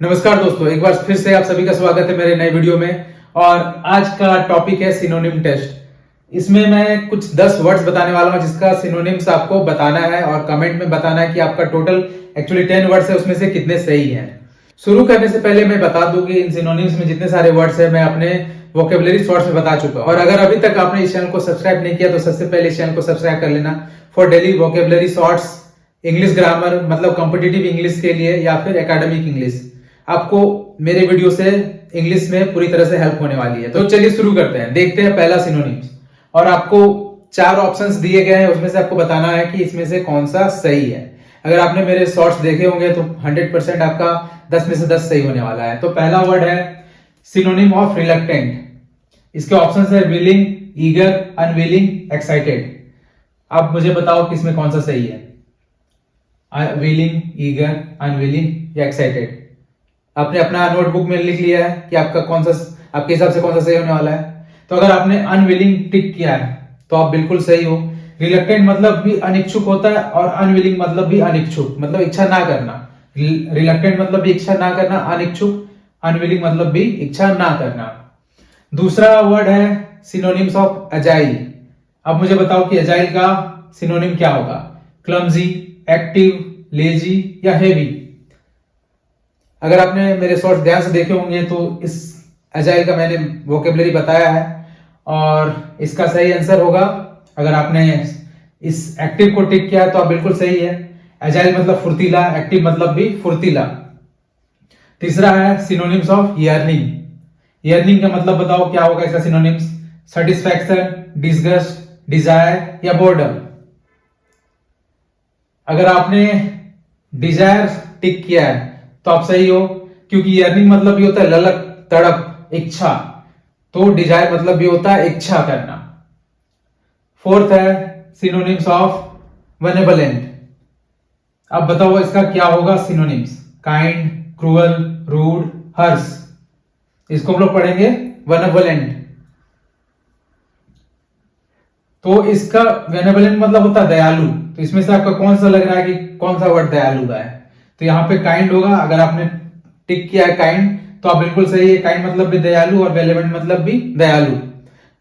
नमस्कार दोस्तों, एक बार फिर से आप सभी का स्वागत है मेरे नए वीडियो में। और आज का टॉपिक है सिनोनिम टेस्ट। इसमें मैं कुछ 10 वर्ड्स बताने वाला हूं जिसका सिनोनिम्स आपको बताना है और कमेंट में बताना है कि आपका टोटल एक्चुअली 10 वर्ड्स है उसमें से कितने सही हैं। शुरू करने से पहले मैं बता दूं कि इन सिनोनिम्स में जितने सारे वर्ड्स है मैं अपने वोकेबुलरी शॉर्ट्स में बता चुका हूं। और अगर अभी तक आपने इस चैनल को सब्सक्राइब नहीं किया तो सबसे पहले इस चैनल को सब्सक्राइब कर लेना for daily vocabulary shorts, English grammar मतलब कॉम्पिटिटिव इंग्लिश के लिए या फिर एकेडमिक इंग्लिश। आपको मेरे वीडियो से इंग्लिश में पूरी तरह से हेल्प होने वाली है। तो चलिए शुरू करते हैं, देखते हैं पहला सिनोनिम्स। और आपको 4 ऑप्शंस दिए गए हैं, उसमें से आपको बताना है कि इसमें से कौन सा सही है। अगर आपने मेरे शॉर्ट्स देखे होंगे तो 100% आपका 10 में से 10 सही होने वाला है। तो पहला वर्ड है सिनोनिम ऑफ रिलक्टेंट। इसके ऑप्शंस है विलिंग, ईगर, अनविलिंग, एक्साइटेड। आप मुझे बताओ कि इसमें कौन सा सही है, विलिंग, ईगर, अनविलिंग या एक्साइटेड। आपने अपना नोटबुक में लिख लिया है कि आपका कौन सा, आपके हिसाब से कौन सा सही होने वाला है। तो अगर आपने अनविलिंग टिक किया है तो आप बिल्कुल सही हो। रिलक्टेंट मतलब भी अनिच्छुक होता है और अनविलिंग मतलब भी अनिच्छुक, मतलब इच्छा ना करना। रिलक्टेंट मतलब भी इच्छा ना करना, अनिच्छुक। अनविलिंग मतलब भी इच्छा ना करना। दूसरा वर्ड है सिनोनिम्स ऑफ अजाइल। अब मुझे बताओ कि अजाइल का सिनोनिम क्या होगा। क्लमजी, एक्टिव, लेजी या हेवी। अगर आपने मेरे शॉर्ट्स ध्यान से देखे होंगे तो इस अजाइल का मैंने वोकेबलरी बताया है और इसका सही आंसर होगा, अगर आपने इस एक्टिव को टिक किया है तो आप बिल्कुल सही है। अजाइल मतलब फुर्तीला, एक्टिव मतलब भी फुर्तीला। तीसरा है सिनोनिम्स ऑफ यर्निंग। यर्निंग का मतलब बताओ क्या होगा इसका सिनोनिम्स। सेटिस्फैक्शन, डिसगस्ट, डिजायर या बोर्डम। अगर आपने डिजायर टिक किया है तो आप सही हो, क्योंकि यर्निंग मतलब भी होता है ललक, तड़प, इच्छा। तो डिजायर मतलब भी होता है इच्छा करना। फोर्थ है सिनोनिम्स ऑफ बेनेवोलेंट। अब बताओ इसका क्या होगा सिनोनिम्स। काइंड, क्रूअल, रूड, हर्ष। इसको हम लोग पढ़ेंगे बेनेवोलेंट। तो इसका बेनेवोलेंट मतलब होता है दयालु। तो इसमें से आपका कौन सा लग रहा है कि कौन सा वर्ड दयालु का है। तो यहाँ पे काइंड होगा। अगर आपने टिक किया है काइंड तो आप बिल्कुल सही है। काइंड मतलब भी दयालु और बेनेवोलेंट मतलब भी दयालु।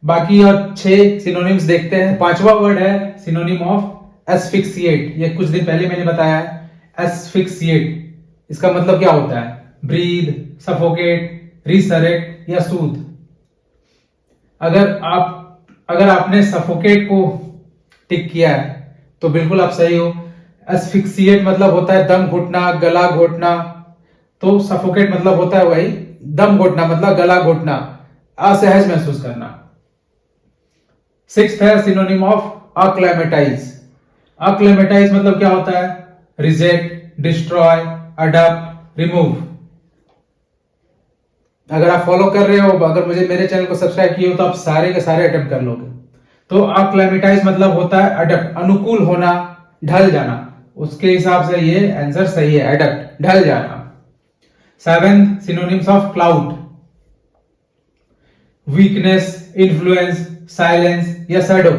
बाकी और 6 सिनोनिम्स देखते हैं। पांचवा वर्ड है सिनोनिम ऑफ एस्फिक्सिएट। ये कुछ दिन पहले मैंने बताया है। एस्फिक्सिएट इसका मतलब क्या होता है। ब्रीद, सफोकेट, रिसरेक्ट या सूद। अगर आपने सफोकेट को टिक किया है तो बिल्कुल आप सही हो। एस्फिक्सिएट मतलब होता है दम घुटना, गला घोटना। तो सफोकेट मतलब होता है वही दम घोटना, मतलब गला घोटना, असहज महसूस करना। 6th है सिनोनिम ऑफ अक्लेमेटाइज। अक्लेमेटाइज मतलब क्या होता है। Reject, destroy, adopt, remove. अगर आप फॉलो कर रहे हो, अगर मुझे मेरे चैनल को सब्सक्राइब किए हो तो आप सारे के सारे अटेम्प्ट कर लोगे। तो अक्लेमेटाइज मतलब होता है अडप्ट, अनुकूल होना, ढल जाना। उसके हिसाब से ये आंसर सही है, अडप्ट, ढल जाना। 7th synonyms of cloud. Weakness, influence, silence या शैडो।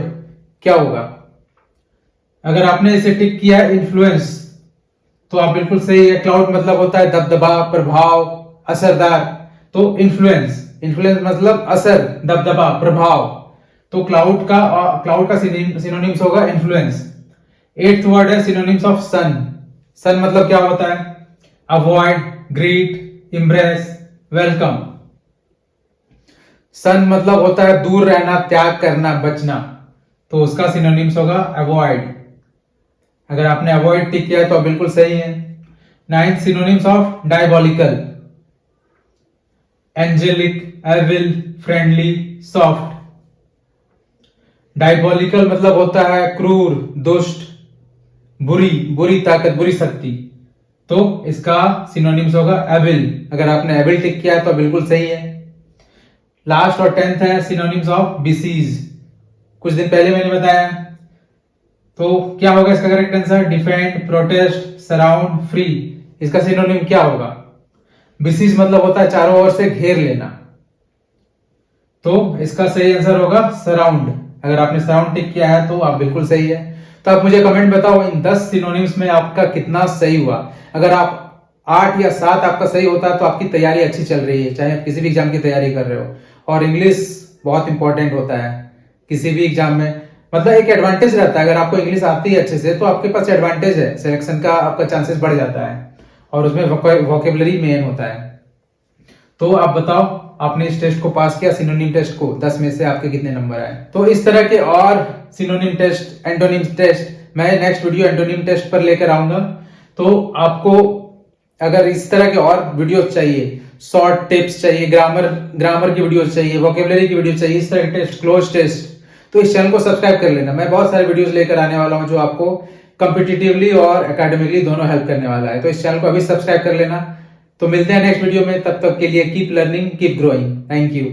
क्या होगा। अगर आपने इसे टिक किया इन्फ्लुएंस तो आप बिल्कुल सही है। क्लाउड मतलब होता है दबदबा, प्रभाव, असरदार। तो इन्फ्लुएंस मतलब असर, दबदबा, प्रभाव। तो क्लाउड का सिनोनिम्स होगा इन्फ्लुएंस। 8th वर्ड है सिनोनिम्स ऑफ सन। सन मतलब क्या होता है। Avoid, greet, impress, welcome. Shun मतलब होता है दूर रहना, त्याग करना, बचना। तो उसका सिनोनिम्स होगा अवॉइड। अगर आपने अवॉइड टिक किया है तो बिल्कुल सही है। 9th synonyms of diabolical. Angelic, evil, friendly, soft. Diabolical मतलब होता है क्रूर, दुष्ट, बुरी ताकत, बुरी शक्ति। तो इसका सिनोनिम्स होगा एविल। अगर आपने एविल टिक किया है तो बिल्कुल सही है। लास्ट और 10th है सिनोनिम्स ऑफ बिसीज। कुछ दिन पहले मैंने बताया। तो क्या होगा इसका correct answer. Defend, protest, surround, free. इसका सिनोनिम क्या होगा। बिसीज मतलब होता है चारों ओर से घेर लेना। तो इसका सही आंसर होगा सराउंड। अगर आपने सराउंड टिक किया है तो आप बिल्कुल सही है। तो आप मुझे कमेंट बताओ इन 10 सिनोनिम्स में आपका कितना सही हुआ। अगर 8 या 7 आपका सही होता है तो आपकी तैयारी अच्छी चल रही है, चाहे आप किसी भी एग्जाम की तैयारी कर रहे हो। और इंग्लिश बहुत इंपॉर्टेंट होता है किसी भी एग्जाम में, मतलब एक एडवांटेज रहता है। अगर आपको इंग्लिश आती है अच्छे से तो आपके पास एडवांटेज है, सिलेक्शन का आपका चांसेस बढ़ जाता है। और उसमें वोकेबलरी मेन होता है। तो आप बताओ, आपने इस टेस्ट को पास किया, सिनोनिम टेस्ट को, 10 में से आपके कितने नंबर आए? तो इस तरह के और सिनोनिम टेस्ट, एंटोनिम टेस्ट मैं नेक्स्ट वीडियो एंटोनिम टेस्ट पर लेकर आऊंगा। तो आपको अगर इस तरह के और वीडियोस चाहिए, शॉर्ट टिप्स चाहिए, ग्रामर की वीडियोस चाहिए, वोकेबलरी की वीडियो चाहिए, इस तरह के टेस्ट, क्लोज टेस्ट, तो इस चैनल को सब्सक्राइब कर लेना। मैं बहुत सारे वीडियोस लेकर आने वाला हूं जो आपको कॉम्पिटिटिवली और एकेडमिकली दोनों हेल्प करने वाला है। तो इस चैनल को अभी सब्सक्राइब कर लेना। तो मिलते हैं नेक्स्ट वीडियो में, तब तक के लिए keep learning, keep growing. Thank you.